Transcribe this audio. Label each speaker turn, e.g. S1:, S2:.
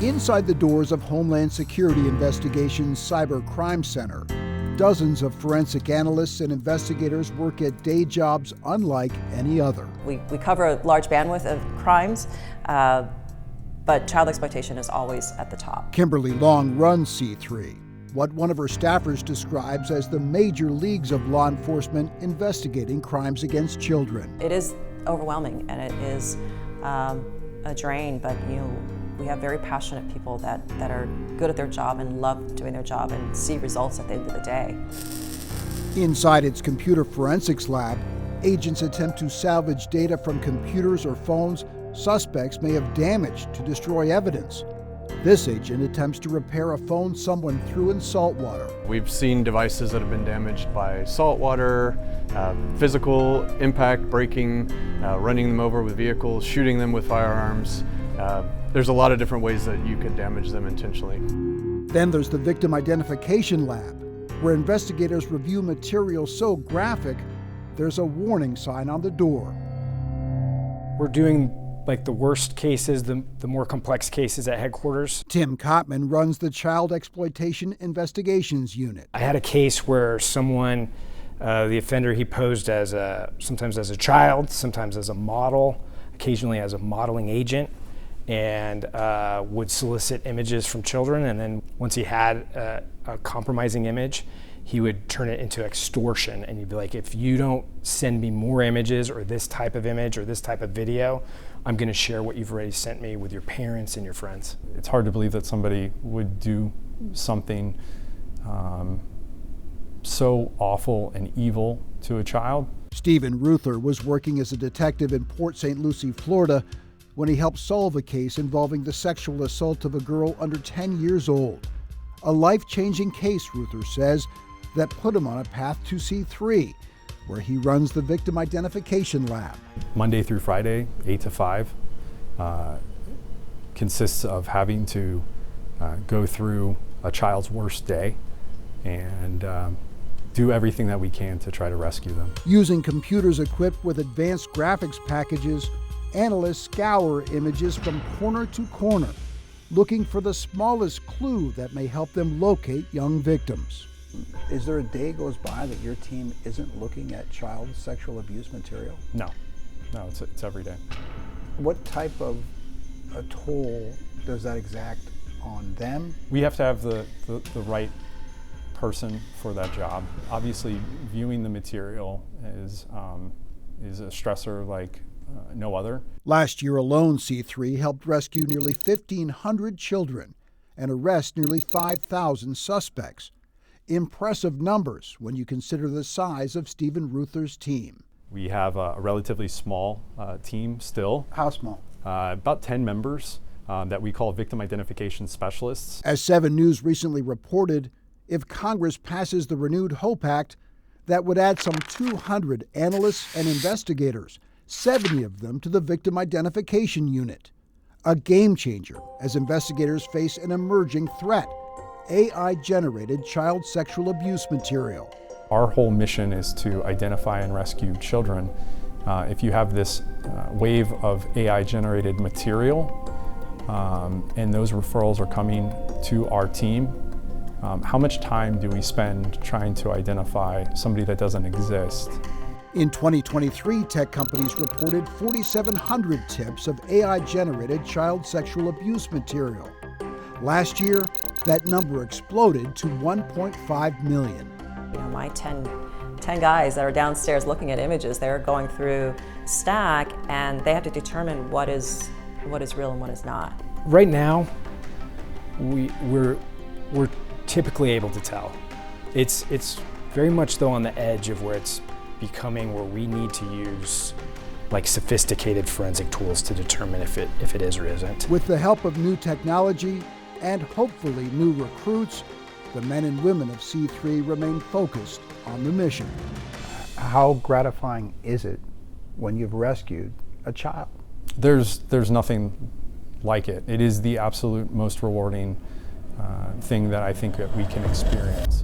S1: Inside the doors of Homeland Security Investigations' Cyber Crime Center, dozens of forensic analysts and investigators work at day jobs unlike any other.
S2: We cover a large bandwidth of crimes, but child exploitation is always at the top.
S1: Kimberly Long runs C3, what one of her staffers describes as the major leagues of law enforcement investigating crimes against children.
S2: It is overwhelming and it is a drain, but we have very passionate people that are good at their job and love doing their job and see results at the end of the day.
S1: Inside its computer forensics lab, agents attempt to salvage data from computers or phones suspects may have damaged to destroy evidence. This agent attempts to repair a phone someone threw in salt water.
S3: We've seen devices that have been damaged by salt water, physical impact, breaking, running them over with vehicles, shooting them with firearms. There's a lot of different ways that you could damage them intentionally.
S1: Then there's the victim identification lab, where investigators review material so graphic, there's a warning sign on the door.
S4: We're doing like the worst cases, the more complex cases at headquarters.
S1: Tim Kottman runs the Child Exploitation Investigations Unit.
S4: I had a case where someone, the offender, he posed as sometimes as a child, sometimes as a model, occasionally as a modeling agent, and would solicit images from children. And then once he had a compromising image, he would turn it into extortion. And he'd be like, if you don't send me more images or this type of image or this type of video, I'm going to share what you've already sent me with your parents and your friends.
S5: It's hard to believe that somebody would do something so awful and evil to a child.
S1: Stephen Ruther was working as a detective in Port St. Lucie, Florida, when he helped solve a case involving the sexual assault of a girl under 10 years old. A life-changing case, Ruther says, that put him on a path to C3, where he runs the Victim Identification Lab.
S5: Monday through Friday, 8 to 5, consists of having to go through a child's worst day and do everything that we can to try to rescue them.
S1: Using computers equipped with advanced graphics packages, analysts scour images from corner to corner, looking for the smallest clue that may help them locate young victims. Is there a day goes by that your team isn't looking at child sexual abuse material?
S5: No, it's every day.
S1: What type of a toll does that exact on them?
S5: We have to have the right person for that job. Obviously, viewing the material is a stressor like no other.
S1: Last year alone, C3 helped rescue nearly 1,500 children and arrest nearly 5,000 suspects. Impressive numbers when you consider the size of Stephen Ruther's team.
S5: We have a relatively small team still.
S1: How small?
S5: About 10 members that we call victim identification specialists.
S1: As 7 News recently reported, if Congress passes the Renewed Hope Act, that would add some 200 analysts and investigators, 70 of them to the Victim Identification Unit. A game changer as investigators face an emerging threat: AI-generated child sexual abuse material.
S5: Our whole mission is to identify and rescue children. If you have this wave of AI-generated material and those referrals are coming to our team, how much time do we spend trying to identify somebody that doesn't exist?
S1: In 2023, tech companies reported 4,700 tips of AI-generated child sexual abuse material. Last year, that number exploded to 1.5 million.
S2: My 10 guys that are downstairs looking at images, they're going through stack and they have to determine what is real and what is not.
S4: Right now, we're typically able to tell. It's very much though on the edge of where it's becoming where we need to use like sophisticated forensic tools to determine if it is or isn't.
S1: With the help of new technology and hopefully new recruits, the men and women of C3 remain focused on the mission. How gratifying is it when you've rescued a child?
S5: There's nothing like it. It is the absolute most rewarding thing that I think that we can experience.